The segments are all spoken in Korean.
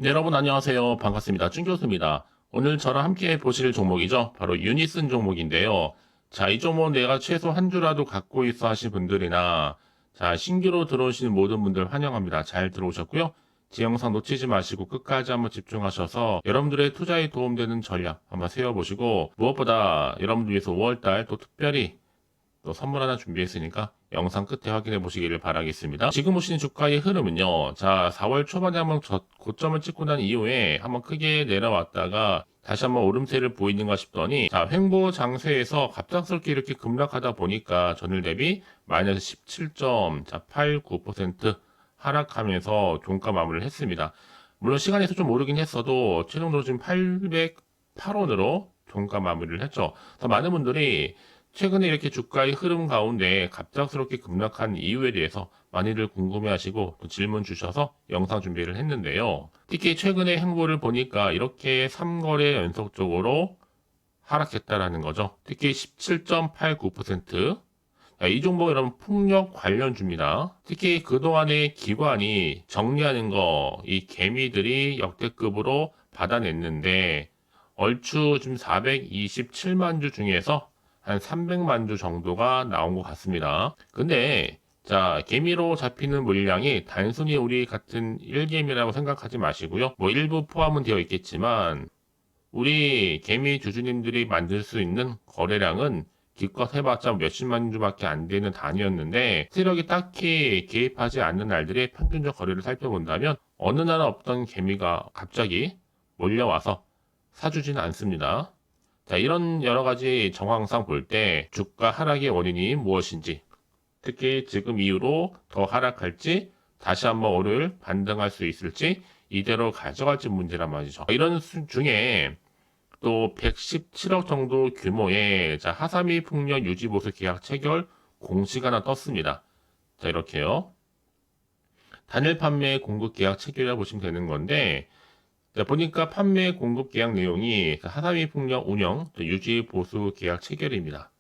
네, 여러분 안녕하세요. 반갑습니다. 준 교수입니다. 오늘 저랑 함께 보실 종목이죠. 바로 유니슨 종목인데요. 자, 이 종목 내가 최소 한 주라도 갖고 있어 하신 분들이나 자, 신규로 들어오시는 모든 분들 환영합니다. 잘 들어오셨고요. 제 영상 놓치지 마시고 끝까지 한번 집중하셔서 여러분들의 투자에 도움되는 전략 한번 세워보시고 무엇보다 여러분들 위해서 5월달 또 특별히 또 선물 하나 준비했으니까 영상 끝에 확인해 보시기를 바라겠습니다. 지금 보시는 주가의 흐름은요. 자, 4월 초반에 한번 고점을 찍고 난 이후에 한번 크게 내려왔다가 다시 한번 오름세를 보이는가 싶더니 자, 횡보 장세에서 갑작스럽게 이렇게 급락하다 보니까 전일 대비 마이너스 17.89% 하락하면서 종가 마무리를 했습니다. 물론 시간에서 좀 오르긴 했어도 최종적으로 지금 808원으로 종가 마무리를 했죠. 그래서 많은 분들이 최근에 이렇게 주가의 흐름 가운데 갑작스럽게 급락한 이유에 대해서 많이들 궁금해하시고 또 질문 주셔서 영상 준비를 했는데요. 특히 최근의 행보를 보니까 이렇게 3거래 연속적으로 하락했다라는 거죠. 특히 17.89%. 이 종목 여러분 폭력 관련주입니다. 특히 그동안의 기관이 정리하는 거, 이 개미들이 역대급으로 받아냈는데 얼추 지금 427만 주 중에서 한 300만 주 정도가 나온 것 같습니다. 근데 자, 개미로 잡히는 물량이 단순히 우리 같은 1개미라고 생각하지 마시고요. 뭐 일부 포함은 되어 있겠지만 우리 개미 주주님들이 만들 수 있는 거래량은 기껏 해봤자 몇십만 주밖에 안 되는 단위였는데 세력이 딱히 개입하지 않는 날들의 평균적 거래를 살펴본다면 어느 나라 없던 개미가 갑자기 몰려와서 사주지는 않습니다. 자, 이런 여러 가지 정황상 볼 때 주가 하락의 원인이 무엇인지, 특히 지금 이후로 더 하락할지, 다시 한번 오를 반등할 수 있을지, 이대로 가져갈지 문제란 말이죠. 이런 중에 또 117억 정도 규모의 자, 하사미 풍력 유지보수 계약 체결 공시가 하나 떴습니다. 자, 이렇게요. 단일 판매 공급 계약 체결이라 보시면 되는 건데, 자, 보니까 판매 공급 계약 내용이 하사미 풍력 운영 유지 보수 계약 체결입니다.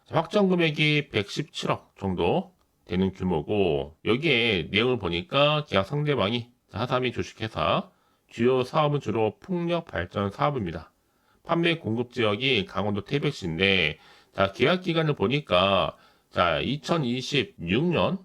자, 확정 금액이 117억 정도 되는 규모고 여기에 내용을 보니까 계약 상대방이 하사미 주식회사 주요 사업은 주로 풍력 발전 사업입니다. 판매 공급 지역이 강원도 태백시인데 자, 계약 기간을 보니까 자, 2026년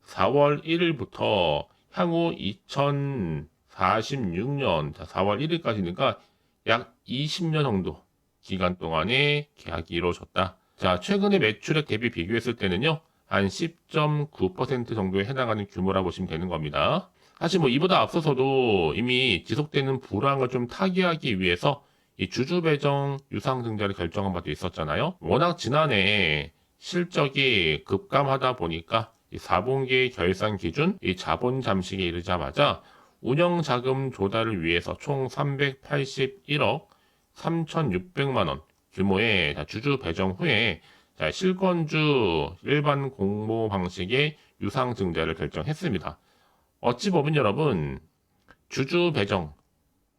4월 1일부터 향후 2046년 4월 1일까지니까 약 20년 정도 기간 동안에 계약이 이루어졌다. 자, 최근에 매출액 대비 비교했을 때는요, 한 10.9% 정도에 해당하는 규모라 보시면 되는 겁니다. 사실 뭐 이보다 앞서서도 이미 지속되는 불황을 좀 타개하기 위해서 이 주주 배정 유상 증자를 결정한 바도 있었잖아요. 워낙 지난해 실적이 급감하다 보니까 이 4분기 결산 기준 이 자본 잠식에 이르자마자 운영 자금 조달을 위해서 총 381억 3,600만 원 규모의 주주 배정 후에 실권주 일반 공모 방식의 유상 증자를 결정했습니다. 어찌 보면 여러분 주주 배정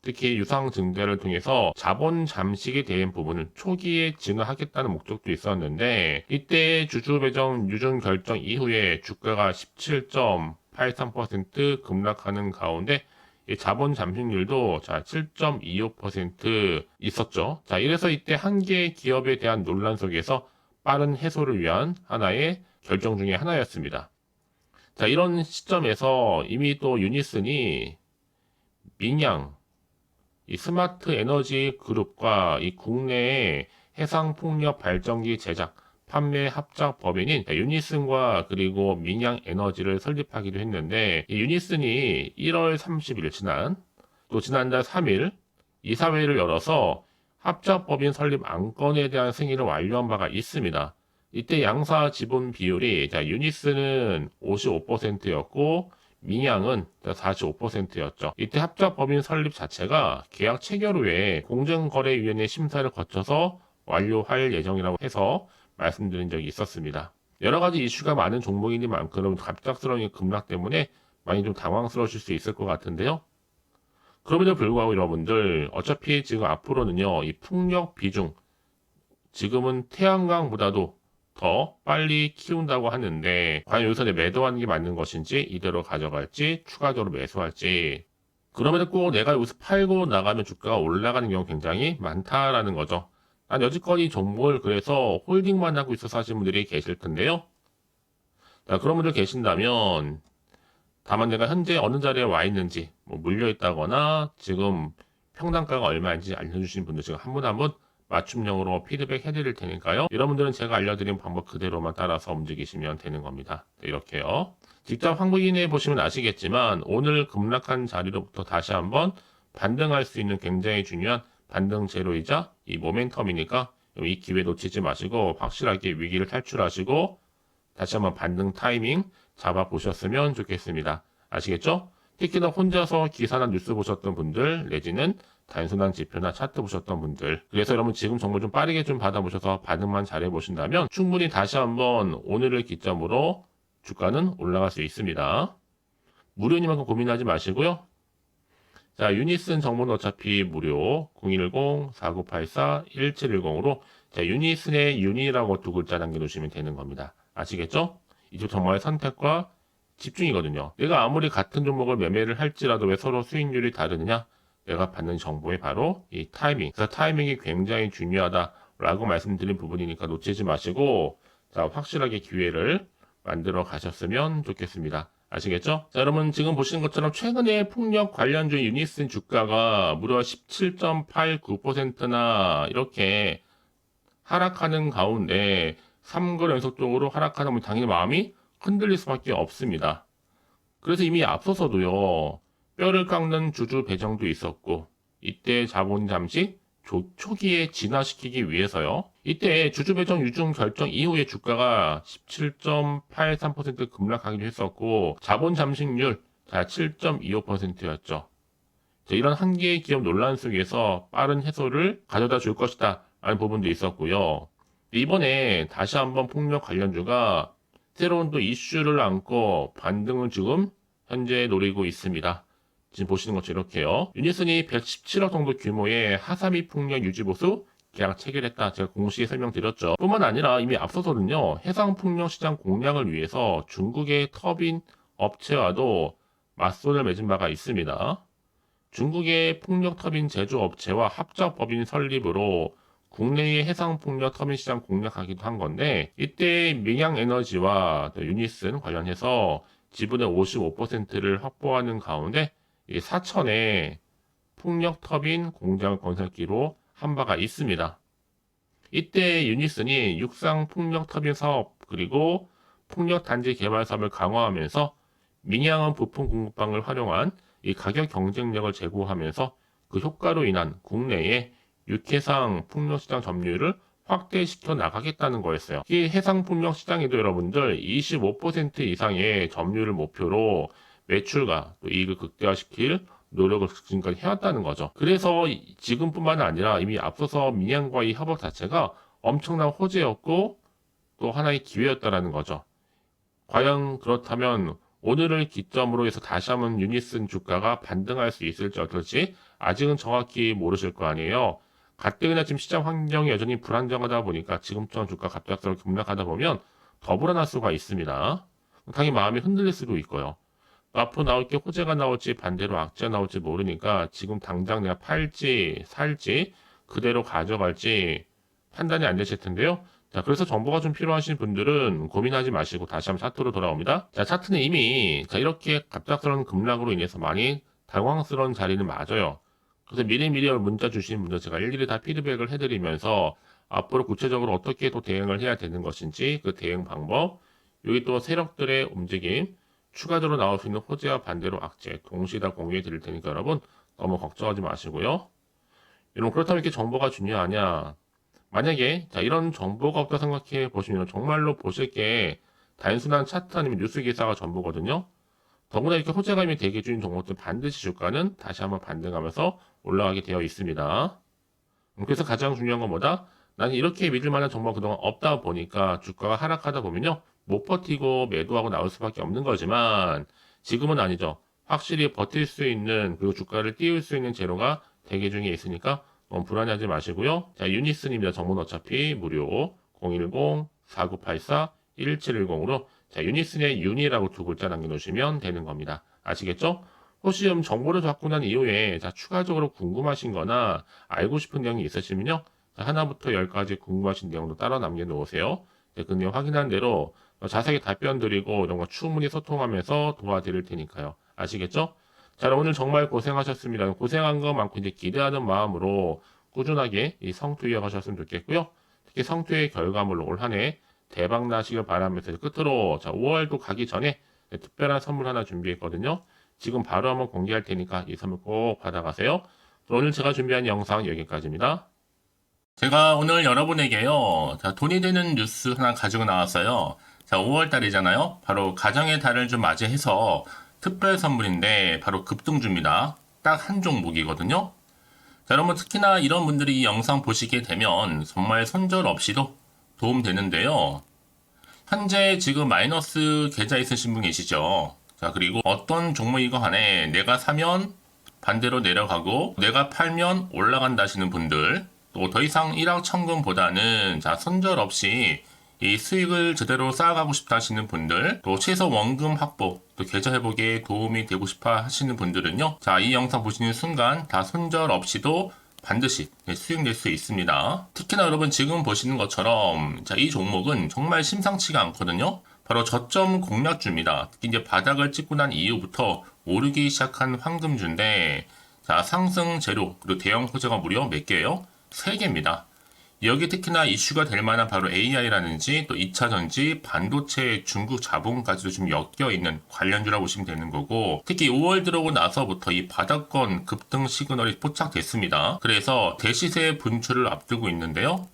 특히 유상 증자를 통해서 자본 잠식에 대한 부분을 초기에 진화하겠다는 목적도 있었는데 이때 주주 배정 유증 결정 이후에 주가가 17.83% 급락하는 가운데 자본 잠식률도 7.25% 있었죠. 자, 이래서 이때 한 개의 기업에 대한 논란 속에서 빠른 해소를 위한 하나의 결정 중에 하나였습니다. 자, 이런 시점에서 이미 또 유니슨이 민양 이 스마트 에너지 그룹과 이 국내의 해상 풍력 발전기 제작, 판매 합작 법인인 유니슨과 그리고 민양 에너지를 설립하기도 했는데 이 유니슨이 1월 30일 또 지난달 3일 이사회를 열어서 합작 법인 설립 안건에 대한 승인을 완료한 바가 있습니다. 이때 양사 지분 비율이 유니슨은 55%였고 민양은 45%였죠. 이때 합작법인 설립 자체가 계약 체결 후에 공정거래위원회 심사를 거쳐서 완료할 예정이라고 해서 말씀드린 적이 있었습니다. 여러 가지 이슈가 많은 종목이니만큼 갑작스러운 급락 때문에 많이 좀 당황스러우실 수 있을 것 같은데요. 그럼에도 불구하고 여러분들 어차피 지금 앞으로는요 이 풍력 비중 지금은 태양광보다도 더 빨리 키운다고 하는데 과연 여기서 매도하는 게 맞는 것인지 이대로 가져갈지 추가적으로 매수할지 그럼에도 꼭 내가 여기서 팔고 나가면 주가가 올라가는 경우 굉장히 많다라는 거죠. 난 여지껏 이 종목을 그래서 홀딩만 하고 있어서 하시는 분들이 계실 텐데요. 자, 그런 분들 계신다면 다만 내가 현재 어느 자리에 와 있는지 뭐 물려 있다거나 지금 평단가가 얼마인지 알려주신 분들 지금 한 분 한 분 맞춤형으로 피드백 해드릴 테니까요. 이런 분들은 제가 알려드린 방법 그대로만 따라서 움직이시면 되는 겁니다. 네, 이렇게요. 직접 확인해 보시면 아시겠지만 오늘 급락한 자리로부터 다시 한번 반등할 수 있는 굉장히 중요한 반등 재료이자 이 모멘텀이니까 이 기회 놓치지 마시고 확실하게 위기를 탈출하시고 다시 한번 반등 타이밍 잡아보셨으면 좋겠습니다. 아시겠죠? 특히나 혼자서 기사나 뉴스 보셨던 분들 내지는 단순한 지표나 차트 보셨던 분들, 그래서 여러분 지금 정보 좀 빠르게 좀 받아보셔서 반응만 잘해 보신다면 충분히 다시 한번 오늘을 기점으로 주가는 올라갈 수 있습니다. 무료니만큼 고민하지 마시고요. 자, 유니슨 정보는 어차피 무료 010-4984-1710으로 자, 유니슨의 유니라고 두 글자 남겨놓으시면 되는 겁니다. 아시겠죠? 이쪽 정말 선택과 집중이거든요. 내가 아무리 같은 종목을 매매를 할지라도 왜 서로 수익률이 다르느냐? 내가 받는 정보의 바로 이 타이밍. 그래서 타이밍이 굉장히 중요하다라고 말씀드린 부분이니까 놓치지 마시고 자, 확실하게 기회를 만들어 가셨으면 좋겠습니다. 아시겠죠? 자, 여러분 지금 보시는 것처럼 최근에 풍력 관련주 유니슨 주가가 무려 17.89%나 이렇게 하락하는 가운데 3거 연속적으로 하락하다 보면 당연히 마음이 흔들릴 수밖에 없습니다. 그래서 이미 앞서서도요. 뼈를 깎는 주주 배정도 있었고 이때 자본 잠시 초기에 진화시키기 위해서요. 이때 주주 배정 유증 결정 이후에 주가가 17.83% 급락하기도 했었고 자본 잠식률 7.25%였죠. 이런 한 개의 기업 논란 속에서 빠른 해소를 가져다 줄 것이다 라는 부분도 있었고요. 이번에 다시 한번 폭력 관련주가 새로운 또 이슈를 안고 반등을 지금 현재 노리고 있습니다. 지금 보시는 것처럼 이렇게요. 유니슨이 117억 정도 규모의 하사미 풍력 유지보수 계약 체결했다. 제가 공식에 설명드렸죠. 뿐만 아니라 이미 앞서서는요. 해상 풍력 시장 공략을 위해서 중국의 터빈 업체와도 맞선을 맺은 바가 있습니다. 중국의 풍력 터빈 제조업체와 합작 법인 설립으로 국내의 해상 풍력 터빈 시장 공략하기도 한 건데 이때 민양에너지와 유니슨 관련해서 지분의 55%를 확보하는 가운데 사천에 풍력 터빈 공장을 건설기로 한 바가 있습니다. 이때 유니슨이 육상 풍력 터빈 사업 그리고 풍력 단지 개발 사업을 강화하면서 민양은 부품 공급망을 활용한 이 가격 경쟁력을 제고하면서 그 효과로 인한 국내의 육해상 풍력 시장 점유율을 확대시켜 나가겠다는 거였어요. 이 해상 풍력 시장에도 여러분들 25% 이상의 점유율을 목표로 매출과 또 이익을 극대화시킬 노력을 지금까지 해왔다는 거죠. 그래서 지금뿐만 아니라 이미 앞서서 민양과의 협업 자체가 엄청난 호재였고 또 하나의 기회였다라는 거죠. 과연 그렇다면 오늘을 기점으로 해서 다시 한번 유니슨 주가가 반등할 수 있을지 어떨지 아직은 정확히 모르실 거 아니에요. 가뜩이나 지금 시장 환경이 여전히 불안정하다 보니까 지금처럼 주가 갑작스럽게 급락하다 보면 더 불안할 수가 있습니다. 당연히 마음이 흔들릴 수도 있고요. 앞으로 나올 게 호재가 나올지 반대로 악재가 나올지 모르니까 지금 당장 내가 팔지 살지 그대로 가져갈지 판단이 안 되실 텐데요. 자, 그래서 정보가 좀 필요하신 분들은 고민하지 마시고 다시 한번 차트로 돌아옵니다. 자, 차트는 이미 이렇게 갑작스러운 급락으로 인해서 많이 당황스러운 자리는 맞아요. 그래서 미리미리 문자 주신 분들 제가 일일이 다 피드백을 해드리면서 앞으로 구체적으로 어떻게 또 대응을 해야 되는 것인지 그 대응 방법, 여기 또 세력들의 움직임, 추가적으로 나올 수 있는 호재와 반대로 악재 동시에 다 공유해 드릴 테니까 여러분 너무 걱정하지 마시고요. 여러분 그렇다면 이렇게 정보가 중요하냐? 만약에 이런 정보가 없다 생각해 보시면 정말로 보실 게 단순한 차트 아니면 뉴스 기사가 전부거든요. 더구나 이렇게 호재가 이미 대기 중인 종목들 반드시 주가는 다시 한번 반등하면서 올라가게 되어 있습니다. 그래서 가장 중요한 건 뭐다? 나는 이렇게 믿을 만한 정보가 그동안 없다 보니까 주가가 하락하다 보면요. 못 버티고 매도하고 나올 수밖에 없는 거지만 지금은 아니죠. 확실히 버틸 수 있는 그리고 주가를 띄울 수 있는 재료가 대기 중에 있으니까 너무 불안해하지 마시고요. 자, 유니슨입니다. 정보는 어차피 무료 010-4984-1710으로 자, 유니슨의 유니라고 두 글자 남겨놓으시면 되는 겁니다. 아시겠죠? 혹시 좀 정보를 받고 난 이후에 자, 추가적으로 궁금하신 거나 알고 싶은 내용이 있으시면요. 자, 하나부터 열까지 궁금하신 내용도 따로 남겨놓으세요. 네, 그 내용 확인한 대로 자세하게 답변 드리고 이런 거 충분히 소통하면서 도와드릴 테니까요. 아시겠죠? 자, 오늘 정말 고생하셨습니다. 고생한 것만큼 이제 기대하는 마음으로 꾸준하게 이 성투 이어가셨으면 좋겠고요. 특히 성투의 결과물로 올 한 해 대박 나시길 바라면서 끝으로 자, 5월도 가기 전에 특별한 선물 하나 준비했거든요. 지금 바로 한번 공개할 테니까 이 선물 꼭 받아가세요. 오늘 제가 준비한 영상 여기까지입니다. 제가 오늘 여러분에게요, 자, 돈이 되는 뉴스 하나 가지고 나왔어요. 자, 5월 달이잖아요. 바로 가정의 달을 좀 맞이해서 특별 선물인데 바로 급등주입니다. 딱 한 종목이거든요. 자, 여러분 특히나 이런 분들이 이 영상 보시게 되면 정말 손절 없이도 도움 되는데요. 현재 지금 마이너스 계좌 있으신 분 계시죠? 자, 그리고 어떤 종목이건 간에 내가 사면 반대로 내려가고 내가 팔면 올라간다 하시는 분들, 또 더 이상 일확천금보다는 자, 손절 없이 이 수익을 제대로 쌓아가고 싶다 하시는 분들, 또 최소 원금 확보, 또 계좌 회복에 도움이 되고 싶어 하시는 분들은요. 자, 이 영상 보시는 순간 다 손절 없이도 반드시 수익 낼 수 있습니다. 특히나 여러분 지금 보시는 것처럼 자, 이 종목은 정말 심상치가 않거든요. 바로 저점 공략주입니다. 특히 이제 바닥을 찍고 난 이후부터 오르기 시작한 황금주인데 자, 상승 재료 그리고 대형 호재가 무려 몇 개예요? 3개입니다. 여기 특히나 이슈가 될 만한 바로 AI라든지 또 2차전지, 반도체, 중국 자본까지도 좀 엮여있는 관련주라고 보시면 되는 거고, 특히 5월 들어오고 나서부터 이 바닥권 급등 시그널이 포착됐습니다. 그래서 대시세 분출을 앞두고 있는데요.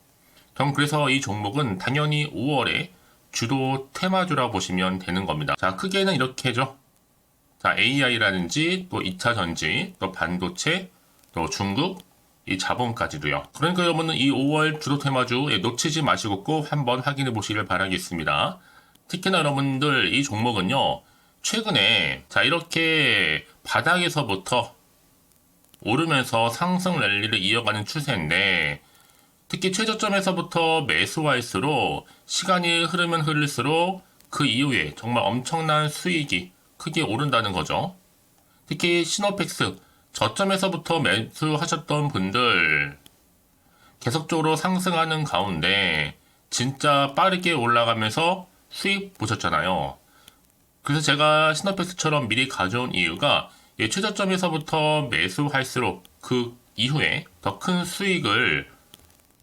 전 그래서 이 종목은 당연히 5월에 주도 테마주라고 보시면 되는 겁니다. 자, 크게는 이렇게죠. 자, AI라든지 또 2차전지, 또 반도체, 또 중국, 이 자본까지도요. 그러니까 여러분은 이 5월 주도 테마주 놓치지 마시고 꼭 한번 확인해 보시길 바라겠습니다. 특히나 여러분들 이 종목은요. 최근에 자, 이렇게 바닥에서부터 오르면서 상승 랠리를 이어가는 추세인데 특히 최저점에서부터 매수할수록 시간이 흐르면 흐를수록 그 이후에 정말 엄청난 수익이 크게 오른다는 거죠. 특히 시노펙스 저점에서부터 매수하셨던 분들 계속적으로 상승하는 가운데 진짜 빠르게 올라가면서 수익 보셨잖아요. 그래서 제가 시너펙스처럼 미리 가져온 이유가 최저점에서부터 매수할수록 그 이후에 더 큰 수익을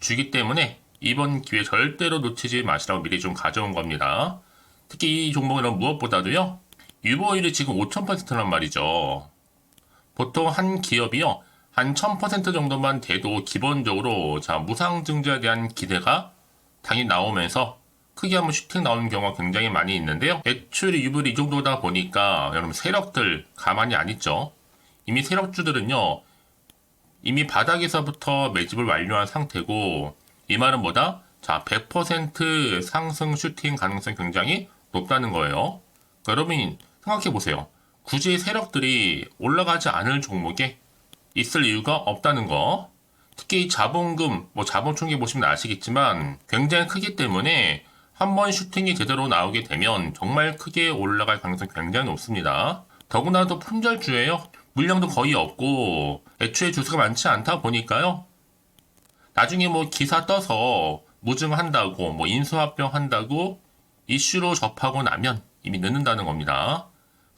주기 때문에 이번 기회 절대로 놓치지 마시라고 미리 좀 가져온 겁니다. 특히 이 종목은 무엇보다도요. 유보율이 지금 5000%란 말이죠. 보통 한 기업이요. 한 1000% 정도만 돼도 기본적으로 자, 무상증자에 대한 기대가 당연히 나오면서 크게 한번 슈팅 나오는 경우가 굉장히 많이 있는데요. 매출 유불이 이 정도다 보니까 여러분 세력들 가만히 안 있죠. 이미 세력주들은요. 이미 바닥에서부터 매집을 완료한 상태고 이 말은 뭐다? 자, 100% 상승 슈팅 가능성이 굉장히 높다는 거예요. 그러니까 여러분 생각해 보세요. 굳이 세력들이 올라가지 않을 종목에 있을 이유가 없다는 거. 특히 자본금, 자본 총계 보시면 아시겠지만 굉장히 크기 때문에 한번 슈팅이 제대로 나오게 되면 정말 크게 올라갈 가능성이 굉장히 높습니다. 더구나도 품절주예요. 물량도 거의 없고 애초에 주수가 많지 않다 보니까요. 나중에 기사 떠서 무증한다고 인수합병한다고 이슈로 접하고 나면 이미 늦는다는 겁니다.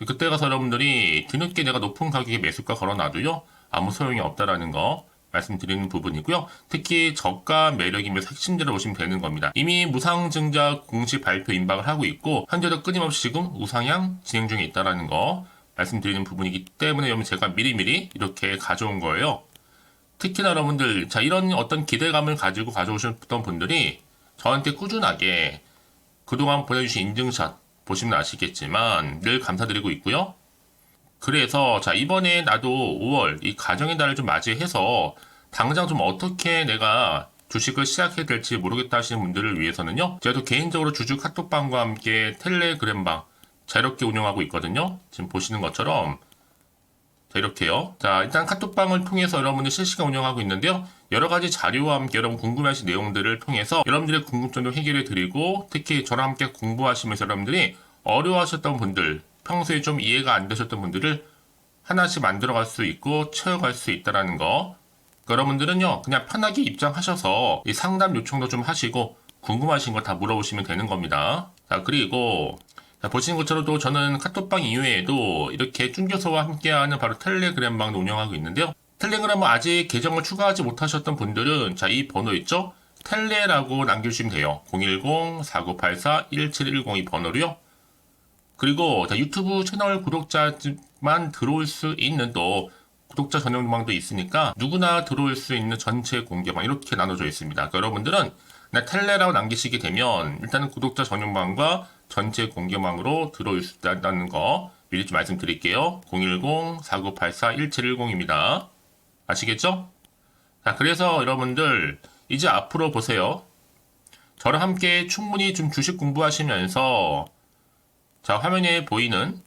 그때 가서 여러분들이 뒤늦게 내가 높은 가격에 매수가 걸어놔도요. 아무 소용이 없다라는 거 말씀드리는 부분이고요. 특히 저가 매력이면서 핵심제로 보시면 되는 겁니다. 이미 무상증자 공식 발표 임박을 하고 있고 현재도 끊임없이 지금 우상향 진행 중에 있다라는 거 말씀드리는 부분이기 때문에 여러분 제가 미리미리 이렇게 가져온 거예요. 특히나 여러분들 자 이런 어떤 기대감을 가지고 가져오셨던 분들이 저한테 꾸준하게 그동안 보내주신 인증샷 보시면 아시겠지만 늘 감사드리고 있고요. 그래서 자 이번에 나도 5월 이 가정의 달을 좀 맞이해서 당장 좀 어떻게 내가 주식을 시작해야 될지 모르겠다 하시는 분들을 위해서는요. 제가 또 개인적으로 주주 카톡방과 함께 텔레그램방 자유롭게 운영하고 있거든요. 지금 보시는 것처럼 자 이렇게요. 자 일단 카톡방을 통해서 여러분들 실시간 운영하고 있는데요. 여러 가지 자료와 함께 여러분 궁금해하신 내용들을 통해서 여러분들의 궁금증도 해결해 드리고 특히 저랑 함께 공부하시면서 여러분들이 어려워하셨던 분들 평소에 좀 이해가 안 되셨던 분들을 하나씩 만들어갈 수 있고 채워갈 수 있다라는 거. 여러분들은요, 그냥 편하게 입장하셔서 이 상담 요청도 좀 하시고 궁금하신 거 다 물어보시면 되는 겁니다. 자, 그리고 자, 보시는 것처럼 또 저는 카톡방 이외에도 이렇게 쭝교서와 함께하는 바로 텔레그램 방도 운영하고 있는데요. 텔레그램은 아직 계정을 추가하지 못하셨던 분들은 자, 이 번호 있죠? 텔레라고 남겨주시면 돼요. 010-4984-1710 이 번호로요. 그리고 자, 유튜브 채널 구독자만 들어올 수 있는 또 구독자 전용방도 있으니까 누구나 들어올 수 있는 전체 공개방 이렇게 나눠져 있습니다. 그러니까 여러분들은 그냥 텔레라고 남기시게 되면 일단은 구독자 전용방과 전체 공개방으로 들어올 수 있다는 거 미리 좀 말씀드릴게요. 010-4984-1710입니다. 아시겠죠? 자, 그래서 여러분들 이제 앞으로 보세요. 저랑 함께 충분히 좀 주식 공부하시면서 자, 화면에 보이는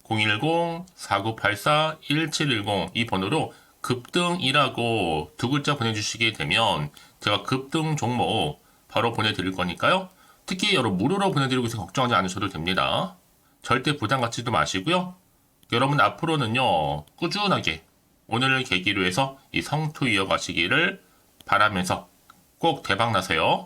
010-4984-1710 이 번호로 급등이라고 두 글자 보내주시게 되면 제가 급등 종목 바로 보내드릴 거니까요. 특히 여러분 무료로 보내드리고 있어서 걱정하지 않으셔도 됩니다. 절대 부담 갖지도 마시고요. 여러분 앞으로는요 꾸준하게 오늘을 계기로 해서 이 성투 이어가시기를 바라면서 꼭 대박 나세요.